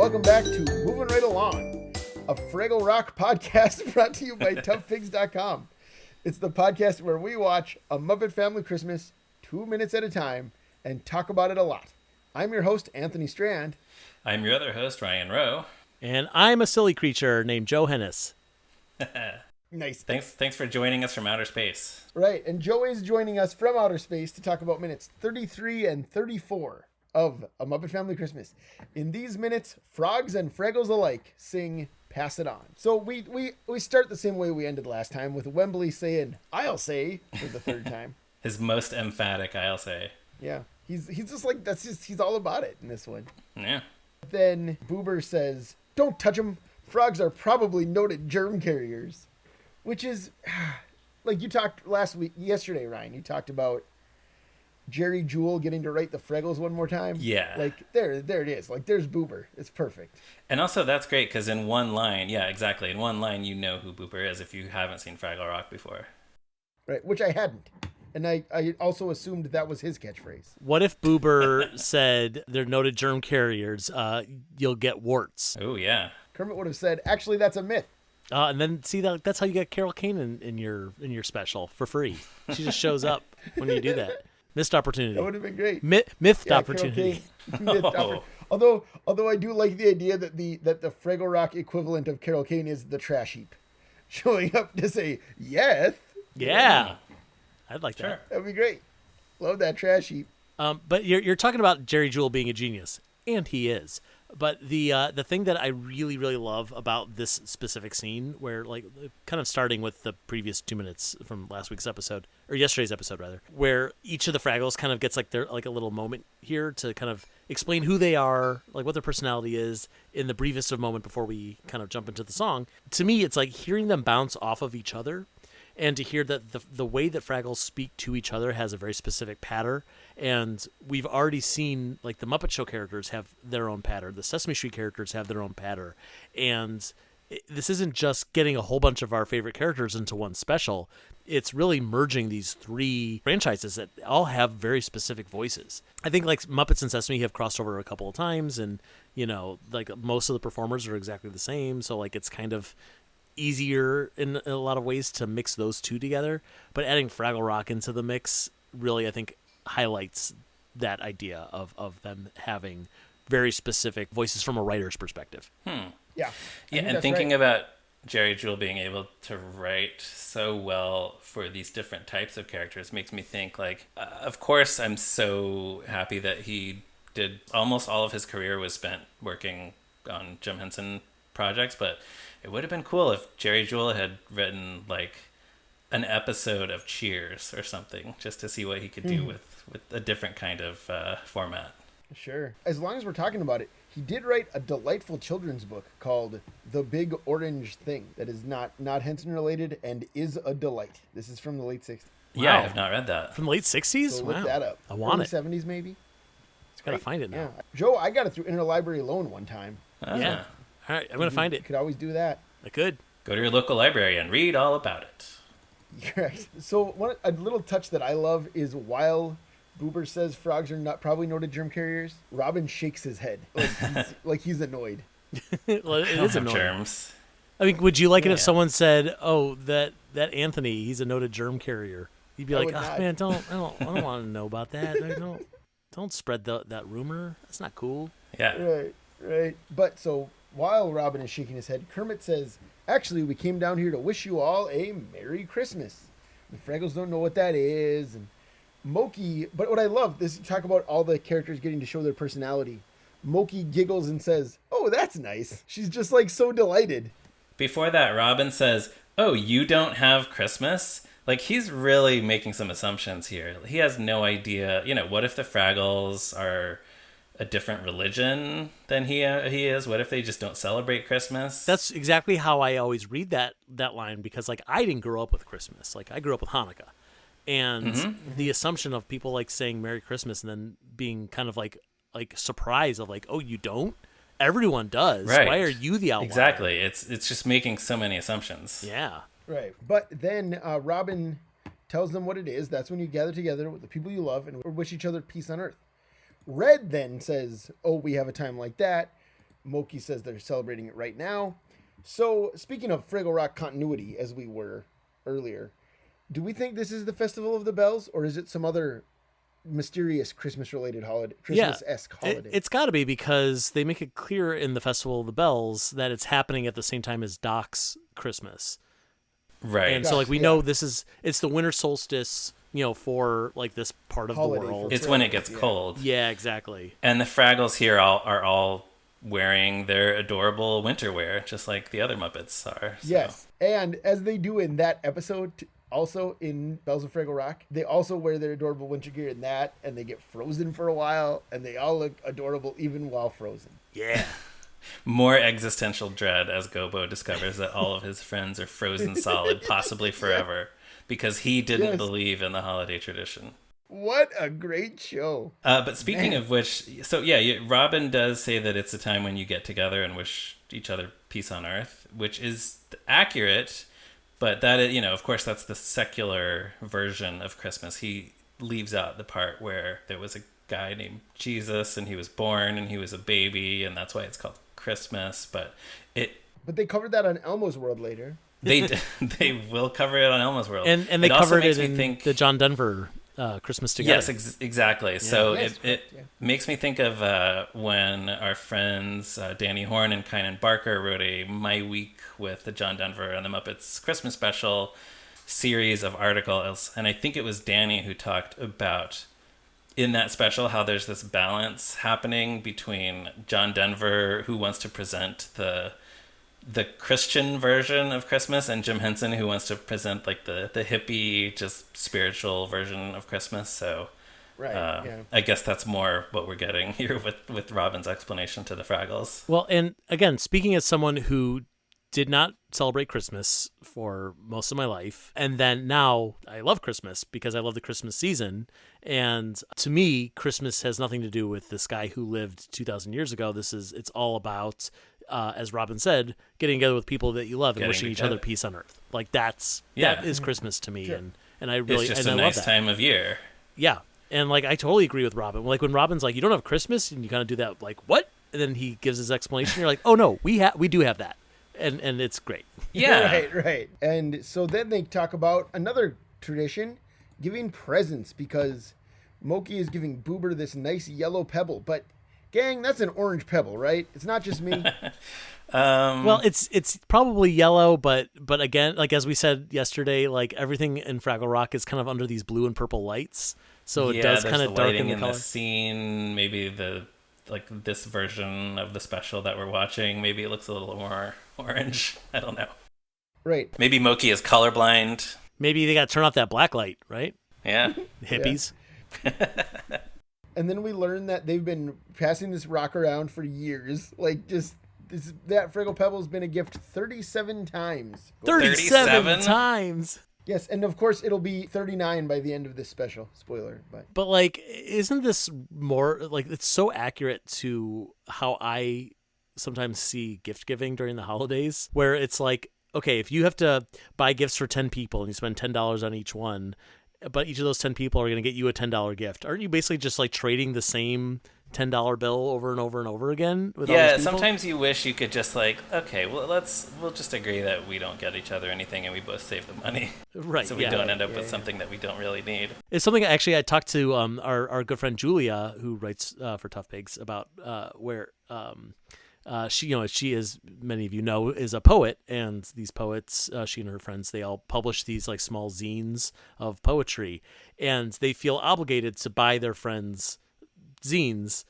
Welcome back to Movin' Right Along, a Fraggle Rock podcast brought to you by toughpigs.com. It's the podcast where we watch A Muppet Family Christmas 2 minutes at a time and talk about it a lot. I'm your host, Anthony Strand. I'm your other host, Ryan Rowe. And I'm a silly creature named Joe Hennes. Nice. Thanks for joining us from outer space. Right, and Joe is joining us from outer space to talk about minutes 33 and 34 of A Muppet Family Christmas. In these minutes, frogs and Fraggles alike sing Pass It On. So we start the same way we ended last time, with Wembley saying, I'll say, for the third time. His most emphatic, I'll say. Yeah, he's just like, he's all about it in this one. Yeah. Then Boober says, don't touch them. Frogs are probably noted germ carriers. Which is, like you talked yesterday, Ryan, you talked about Jerry Juhl getting to write the Fraggles one more time. Yeah. Like, there it is. Like, there's Boober. It's perfect. And also, that's great, because in one line, yeah, exactly, in one line, you know who Booper is if you haven't seen Fraggle Rock before. Right, which I hadn't. And I also assumed that was his catchphrase. What if Boober said they're noted germ carriers, you'll get warts? Oh, yeah. Kermit would have said, actually, that's a myth. And then see that's how you get Carol Kane in your special for free. She just shows up when you do that. Missed opportunity. That would have been great. Missed opportunity. Although I do like the idea that the Fraggle Rock equivalent of Carol Kane is the trash heap, showing up to say yes. Yeah, I'd like that. That'd be great. Love that trash heap. But you're talking about Jerry Juhl being a genius, and he is. But the thing that I really, really love about this specific scene, where, like, kind of starting with the previous 2 minutes from last week's episode, or yesterday's episode rather, where each of the Fraggles kind of gets like their like a little moment here to kind of explain who they are, like what their personality is in the briefest of moment before we kind of jump into the song. To me, it's like hearing them bounce off of each other. And to hear that the way that Fraggles speak to each other has a very specific pattern. And we've already seen, like, the Muppet Show characters have their own pattern. The Sesame Street characters have their own pattern. And this isn't just getting a whole bunch of our favorite characters into one special. It's really merging these three franchises that all have very specific voices. I think, like, Muppets and Sesame have crossed over a couple of times. And, you know, like, most of the performers are exactly the same. So, like, it's kind of easier in a lot of ways to mix those two together, but adding Fraggle Rock into the mix really, I think, highlights that idea of them having very specific voices from a writer's perspective. Yeah, and thinking about Jerry Juhl being able to write so well for these different types of characters makes me think, like, of course I'm so happy that he did almost all of his career was spent working on Jim Henson projects, but it would have been cool if Jerry Juhl had written, like, an episode of Cheers or something, just to see what he could do with a different kind of format. Sure. As long as we're talking about it, he did write a delightful children's book called The Big Orange Thing that is not Henson related and is a delight. This is from the late 60s. Yeah, Wow. I have not read that. From the late 60s? So Wow. look that up. I want Early it. 70s maybe? Gotta find it now. Yeah. Joe, I got it through Interlibrary Loan one time. Yeah. All right, I'm going to find You it. could always do that. I could. Go to your local library and read all about it. Correct. So a little touch that I love is while Boober says frogs are probably noted germ carriers, Robin shakes his head like he's annoyed. Well, it is annoying. Germs. I mean, would you like it if Yeah. someone said, "Oh, that Anthony, he's a noted germ carrier"? You'd be I like, would "Oh not. man, I don't want to know about that. Don't spread that rumor. That's not cool." Yeah. Right. But so while Robin is shaking his head, Kermit says, actually, we came down here to wish you all a Merry Christmas. The Fraggles don't know what that is. And Moki, but what I love, this talk about all the characters getting to show their personality. Moki giggles and says, oh, that's nice. She's just like so delighted. Before that, Robin says, oh, you don't have Christmas? Like, he's really making some assumptions here. He has no idea. You know, what if the Fraggles are a different religion than he is? What if they just don't celebrate Christmas? That's exactly how I always read that line, because, like, I didn't grow up with Christmas. Like, I grew up with Hanukkah. And the assumption of people, like, saying Merry Christmas and then being kind of like surprised of, like, oh, you don't? Everyone does. Right. Why are you the outlier? Exactly. It's just making so many assumptions. Yeah. Right. But then Robin tells them what it is. That's when you gather together with the people you love and wish each other peace on earth. Red then says, oh, we have a time like that. Moki says they're celebrating it right now. So, speaking of Fraggle Rock continuity, as we were earlier, do we think this is the Festival of the Bells, or is it some other mysterious Christmas-related holiday, Christmas-esque holiday? It's got to be, because they make it clear in the Festival of the Bells that it's happening at the same time as Doc's Christmas. Right. And so, like, we know it's the winter solstice, for, like, this part of Holiday the world. It's when it gets cold. Yeah, exactly. And the Fraggles here are all wearing their adorable winter wear, just like the other Muppets are. So. Yes, and as they do in that episode, also in Bells of Fraggle Rock, they also wear their adorable winter gear in that, and they get frozen for a while, and they all look adorable even while frozen. Yeah. More existential dread as Gobo discovers that all of his friends are frozen solid, possibly forever, because he didn't believe in the holiday tradition. What a great show. But speaking of which, so yeah, Robin does say that it's a time when you get together and wish each other peace on earth, which is accurate, but that is, of course, that's the secular version of Christmas. He leaves out the part where there was a guy named Jesus and he was born and he was a baby, and that's why it's called Christmas. But they covered that on Elmo's World later. They will cover it on Elmo's World, and they covered it in the John Denver Christmas Together. Yes, exactly. Yeah. So it Yeah. makes me think of when our friends Danny Horn and Kynan Barker wrote a My Week with the John Denver and the Muppets Christmas Special series of articles. And I think it was Danny who talked about, in that special, how there's this balance happening between John Denver, who wants to present the Christian version of Christmas, and Jim Henson, who wants to present like the hippie, just spiritual version of Christmas. So I guess that's more what we're getting here with Robin's explanation to the Fraggles. Well, and again, speaking as someone who did not celebrate Christmas for most of my life, and then now I love Christmas because I love the Christmas season. And to me, Christmas has nothing to do with this guy who lived 2,000 years ago. It's all about, as Robin said, getting together with people that you love and wishing each other peace on earth. Like that is Christmas to me. Sure. And I really, it's just and a I nice love that. time of year. Yeah. And like, I totally agree with Robin. Like when Robin's like, you don't have Christmas, and you kind of do that, like, what? And then he gives his explanation. You're like, oh no, we do have that. And it's great. Yeah. Right. And so then they talk about another tradition, giving presents, because Moki is giving Boober this nice yellow pebble. But, gang, that's an orange pebble, right? It's not just me. Well, it's probably yellow, but again, like as we said yesterday, like everything in Fraggle Rock is kind of under these blue and purple lights. So it does kind of darken the color. The scene, maybe this version of the special that we're watching, maybe it looks a little more orange. I don't know. Right. Maybe Moki is colorblind. Maybe they got to turn off that black light, right? Yeah. Hippies. And then we learn that they've been passing this rock around for years. Like, that Fraggle Pebble's been a gift 37 times. 37 times? Yes, and of course it'll be 39 by the end of this special. Spoiler, but like, isn't this more like, it's so accurate to how I sometimes see gift giving during the holidays, where it's like, okay, if you have to buy gifts for 10 people and you spend $10 on each one, but each of those 10 people are going to get you a $10 gift, aren't you basically just like trading the same $10 bill over and over and over again with all those people? Sometimes you wish you could just like, okay, well we'll just agree that we don't get each other anything and we both save the money, right? So we don't end up with something that we don't really need. It's something actually I talked to our good friend Julia, who writes for Tough Pigs, about where she is, many of you know, is a poet, and these poets, she and her friends, they all publish these like small zines of poetry, and they feel obligated to buy their friends zines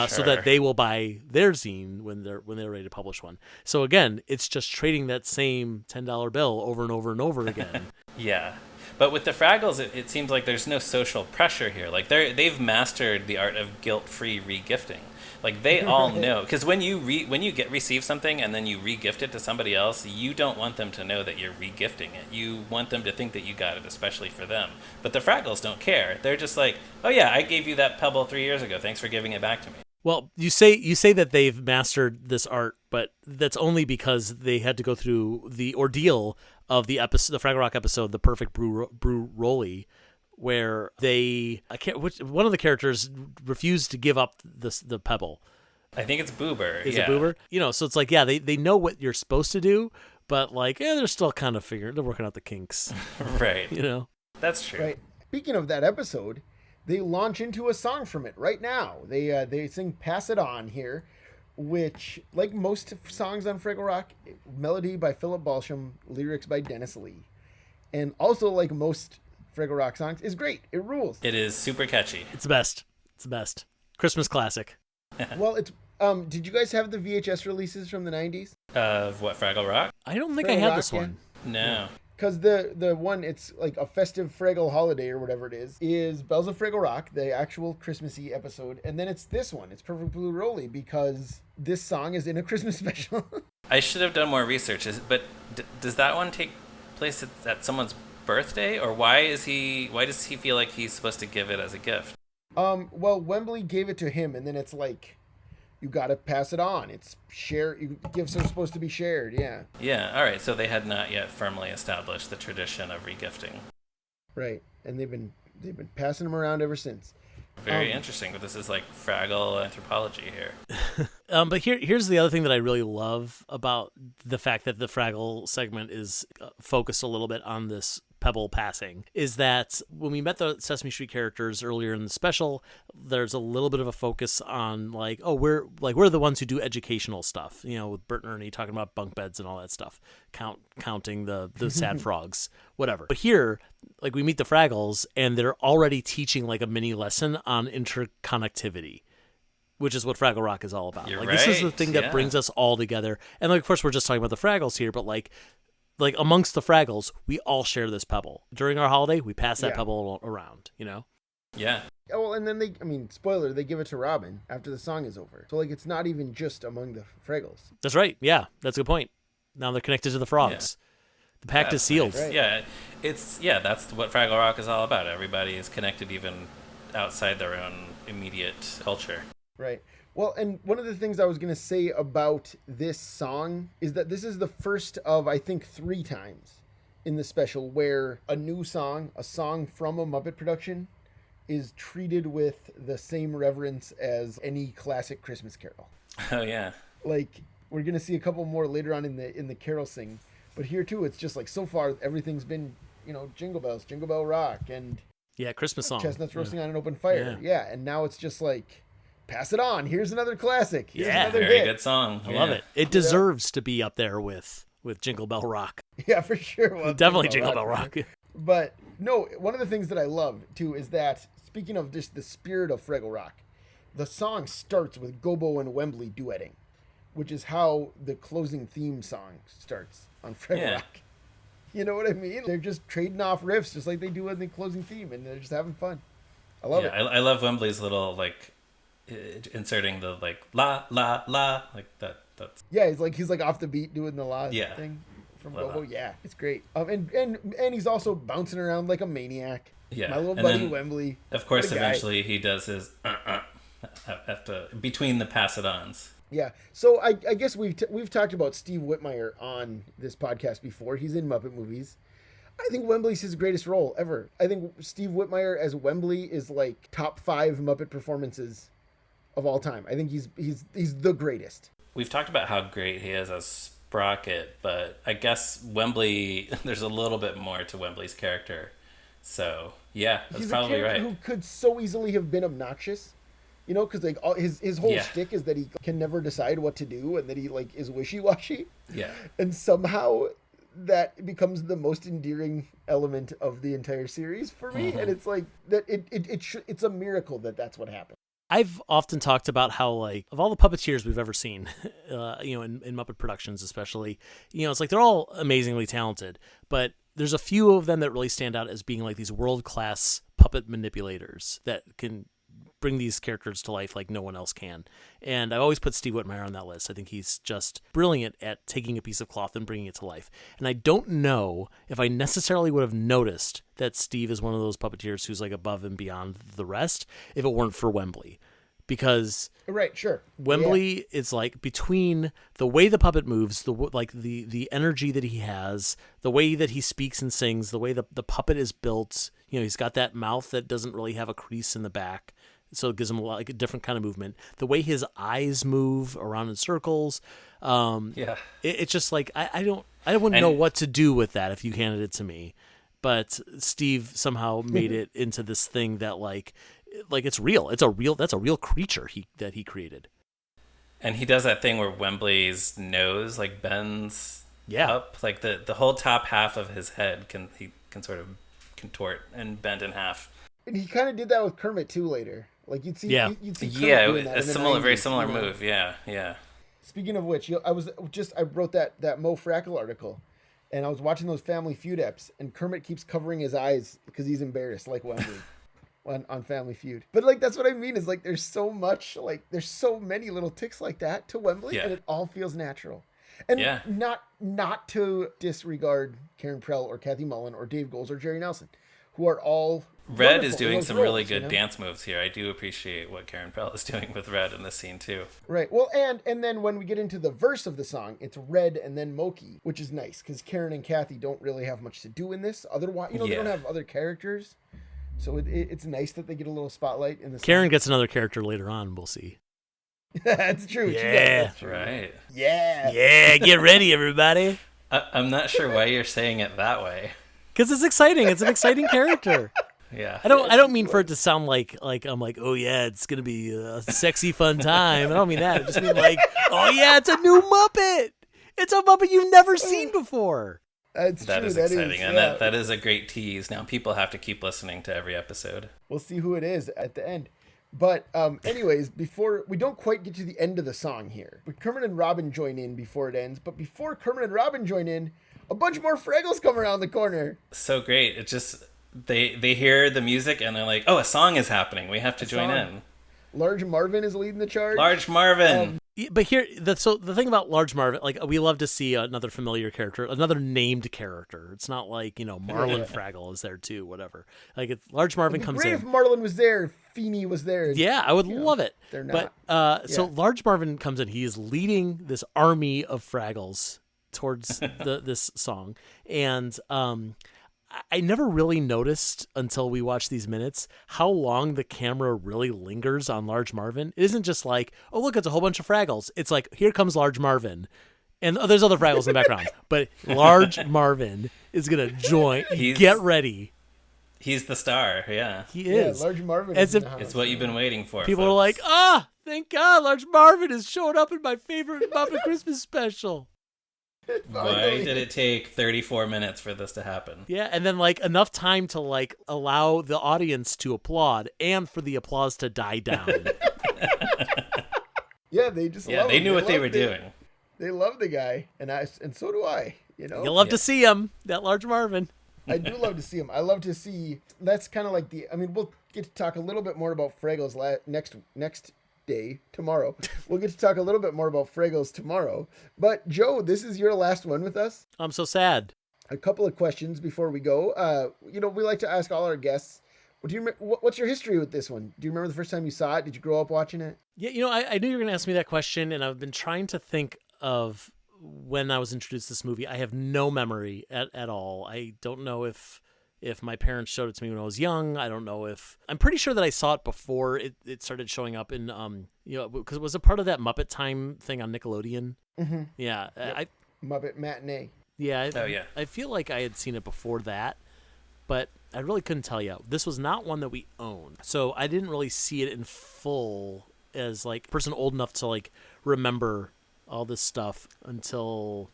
so that they will buy their zine when they're ready to publish one. So again, it's just trading that same $10 bill over and over and over again. Yeah. But with the Fraggles, it seems like there's no social pressure here. Like they've mastered the art of guilt-free regifting. Like they all know, because when you receive something and then you regift it to somebody else, you don't want them to know that you're regifting it. You want them to think that you got it, especially for them. But the Fraggles don't care. They're just like, oh yeah, I gave you that pebble 3 years ago. Thanks for giving it back to me. Well, you say that they've mastered this art, but that's only because they had to go through the ordeal of the Fraggle Rock episode, The Perfect Brew Rolly, where one of the characters refused to give up the pebble. I think it's Boober. Is it Boober? You know, so it's like, yeah, they know what you're supposed to do, but like, they're still kind of they're working out the kinks. Right. You know? That's true. Right. Speaking of that episode, they launch into a song from it right now. They sing "Pass It On" here, which, like most songs on Fraggle Rock, melody by Philip Balsham, lyrics by Dennis Lee, and also like most Fraggle Rock songs, is great. It rules. It is super catchy. It's the best. It's the best. Christmas classic. Well, it's did you guys have the VHS releases from the 90s? Of what, Fraggle Rock? I don't think Fraggle I had Rock, this one. No. Because the one, it's like a festive Fraggle holiday or whatever it is Bells of Fraggle Rock, the actual Christmassy episode. And then it's this one. It's Perfect Blue Rolly because this song is in a Christmas special. I should have done more research. But does that one take place at someone's birthday? Or why does he feel like he's supposed to give it as a gift? Well, Wembley gave it to him, and then it's like, you got to pass it on. It's gifts are supposed to be shared. Yeah. Yeah. All right. So they had not yet firmly established the tradition of regifting. Right. And they've been passing them around ever since. Very interesting. But this is like Fraggle anthropology here. But here's the other thing that I really love about the fact that the Fraggle segment is focused a little bit on this pebble passing, is that when we met the Sesame Street characters earlier in the special, there's a little bit of a focus on like, oh, we're the ones who do educational stuff, you know, with Bert and Ernie talking about bunk beds and all that stuff, counting the sad frogs, whatever. But here, like, we meet the Fraggles and they're already teaching like a mini lesson on interconnectivity, which is what Fraggle Rock is all about. You're like right. This is the thing that brings us all together. And like, of course, we're just talking about the Fraggles here, but like amongst the Fraggles, we all share this pebble. During our holiday, we pass that pebble around, you know? Yeah. Oh, well, and then spoiler, they give it to Robin after the song is over. So like, it's not even just among the Fraggles. That's right. Yeah, that's a good point. Now they're connected to the frogs. Yeah. The pact is sealed. Nice. Right. Yeah, that's what Fraggle Rock is all about. Everybody is connected even outside their own immediate culture. Right. Well, and one of the things I was going to say about this song is that this is the first of, I think, 3 times in the special where a new song, a song from a Muppet production, is treated with the same reverence as any classic Christmas carol. Oh, yeah. Like, we're going to see a couple more later on in the carol sing. But here, too, it's just like, so far, everything's been, you know, Jingle Bells, Jingle Bell Rock, and... Yeah, Christmas song. Chestnuts roasting on an open fire. Yeah, and now it's just like... Pass it on. Here's another classic. Here's another very hit. good song. I love it. It deserves to be up there with Jingle Bell Rock. Yeah, for sure. Well, definitely Jingle Bell Rock. But no, one of the things that I love too is that, speaking of just the spirit of Fraggle Rock, the song starts with Gobo and Wembley duetting, which is how the closing theme song starts on Fraggle Rock. You know what I mean? They're just trading off riffs just like they do in the closing theme, and they're just having fun. I love it. I love Wembley's little like inserting the like la la la like that. That's he's like off the beat doing the la thing from Gobo. Yeah, it's great. And he's also bouncing around like a maniac. Yeah, my little buddy Wembley. Of course, eventually he does his after between the pass-it-ons. Yeah, so I guess we've talked about Steve Whitmire on this podcast before. He's in Muppet movies. I think Wembley's his greatest role ever. I think Steve Whitmire as Wembley is like top 5 Muppet performances of all time. I think he's the greatest. We've talked about how great he is as Sprocket, but I guess Wembley, there's a little bit more to Wembley's character. So, yeah, that's he's probably a character right. who could so easily have been obnoxious. You know, because like his whole shtick is that he can never decide what to do and that he like is wishy-washy. Yeah. And somehow that becomes the most endearing element of the entire series for me. Mm-hmm. And it's like that it's a miracle that that's what happened. I've often talked about how, like, of all the puppeteers we've ever seen, you know, in Muppet Productions especially, you know, it's like they're all amazingly talented, but there's a few of them that really stand out as being like these world-class puppet manipulators that can bring these characters to life like no one else can. And I always put Steve Whitmire on that list. I think he's just brilliant at taking a piece of cloth and bringing it to life. And I don't know if I necessarily would have noticed that Steve is one of those puppeteers who's like above and beyond the rest if it weren't for Wembley. Because Wembley is like between the way the puppet moves, the energy that he has, the way that he speaks and sings, the way the puppet is built. You know, he's got that mouth that doesn't really have a crease in the back. so it gives him like a different kind of movement. The way his eyes move around in circles, it's just like I wouldn't know what to do with that if you handed it to me. But Steve somehow made it into this thing that like it's real. That's a real creature that he created. And he does that thing where Wembley's nose like bends up, like the whole top half of his head can sort of contort and bend in half. And he kind of did that with Kermit too later. Like you'd see Kermit doing that very similar move. Yeah. Speaking of which, I wrote that Mo Frackle article, and I was watching those Family Feud eps, and Kermit keeps covering his eyes because he's embarrassed, like Wembley. On Family Feud. But like that's what I mean is like there's so many little ticks like that to Wembley, and it all feels natural. And not to disregard Karen Prell or Kathy Mullen or Dave Goles or Jerry Nelson, who are all Red is doing some really good dance moves here. I do appreciate what Karen Prell is doing with Red in this scene too. Right. Well, and then when we get into the verse of the song, it's Red and then Moki, which is nice because Karen and Kathy don't really have much to do in this. Otherwise, they don't have other characters. So it's nice that they get a little spotlight in this. Karen gets another character later on. We'll see. That's true. Yeah. That's true. Right. Yeah. Yeah. Get ready, everybody. I'm not sure why you're saying it that way. Because it's exciting. It's an exciting character. Yeah. I don't mean for it to sound like I'm like, oh yeah, it's gonna be a sexy fun time. I don't mean that. I just mean like, oh yeah, it's a new Muppet. It's a Muppet you've never seen before. That is exciting, and that is a great tease. Now people have to keep listening to every episode. We'll see who it is at the end. But anyways, before we don't quite get to the end of the song here, but Kermit and Robin join in before it ends. But before Kermit and Robin join in, a bunch more Fraggles come around the corner. So great! It just they hear the music and they're like, oh, a song is happening. We have to join in. Large Marvin is leading the charge. Large Marvin. But here, the thing about Large Marvin, like we love to see another familiar character, another named character. It's not like Marlon Fraggle is there too, whatever. Like it's Large Marvin comes in. Great if Marlon was there, Feeny was there. Yeah, I would love it. They're not. But so Large Marvin comes in. He is leading this army of Fraggles towards this song, and I never really noticed until we watched these minutes how long the camera really lingers on Large Marvin. It isn't just like, oh, look, it's a whole bunch of Fraggles. It's like, here comes Large Marvin. And there's other Fraggles in the background. But Large Marvin is going to join. Get ready. He's the star, yeah. He is. Yeah, Large Marvin it's what you've been waiting for. People folks. are like, thank God, Large Marvin is showing up in my favorite Muppet Christmas special. Why did it take 34 minutes for this to happen? Yeah, and then like enough time to like allow the audience to applaud and for the applause to die down. Yeah, they just they knew what they were doing. They love the guy, and so do I. You love to see him, that Large Marvin. I do love to see him. I love to see. That's kind of like we'll get to talk a little bit more about Fraggles next day tomorrow. We'll get to talk a little bit more about Fraggles tomorrow. But Joe, this is your last one with us. I'm so sad. A couple of questions before we go. We like to ask all our guests, what's your history with this one? Do you remember the first time you saw it? Did you grow up watching it? Yeah, I knew you were going to ask me that question, and I've been trying to think of when I was introduced to this movie. I have no memory at all. I don't know if my parents showed it to me when I was young. I don't know if... I'm pretty sure that I saw it before it started showing up in, because it was a part of that Muppet Time thing on Nickelodeon. Mm-hmm. Yeah. Yep. Muppet Matinee. Yeah. I feel like I had seen it before that, but I really couldn't tell you. This was not one that we owned. So I didn't really see it in full as like a person old enough to like remember all this stuff until...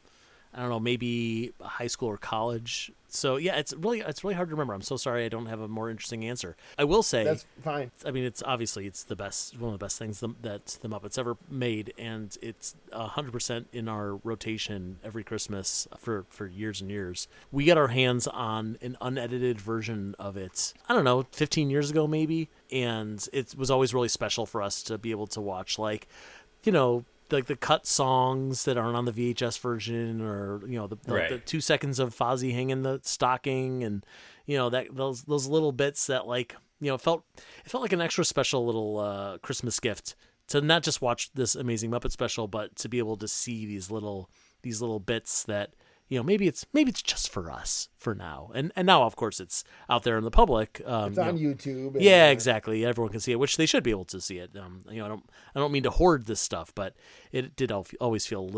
I don't know, maybe high school or college. So yeah, it's really hard to remember. I'm so sorry I don't have a more interesting answer. I will say that's fine. I mean, it's the best, one of the best things that the Muppets ever made, and it's 100% in our rotation every Christmas for years and years. We got our hands on an unedited version of it, I don't know, 15 years ago maybe, and it was always really special for us to be able to watch, like, like the cut songs that aren't on the VHS version, or the 2 seconds of Fozzie hanging the stocking, and that those little bits that like it felt like an extra special little Christmas gift to not just watch this amazing Muppet special, but to be able to see these little bits that maybe it's just for us for now. And now, of course, it's out there in the public. It's on YouTube. And, yeah, exactly. Everyone can see it, which they should be able to see it. I don't mean to hoard this stuff, but it did always feel a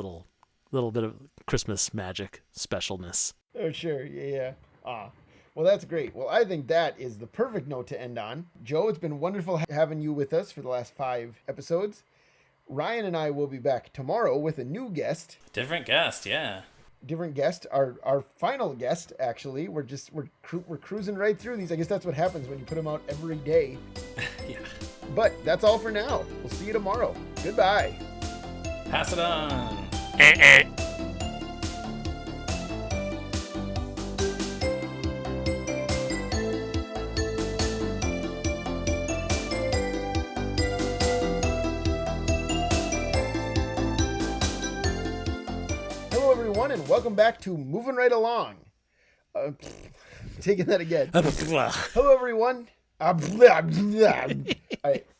little bit of Christmas magic specialness. Oh, sure. Yeah. Well, that's great. Well, I think that is the perfect note to end on. Joe, it's been wonderful having you with us for the last 5 episodes. Ryan and I will be back tomorrow with a new guest. Different guest, yeah. Different guest. Our final guest, actually. We're cruising right through these. I guess that's what happens when you put them out every day. Yeah. But that's all for now. We'll see you tomorrow. Goodbye. Pass it on. And welcome back to Moving Right Along. Taking that again. Hello, everyone. All right.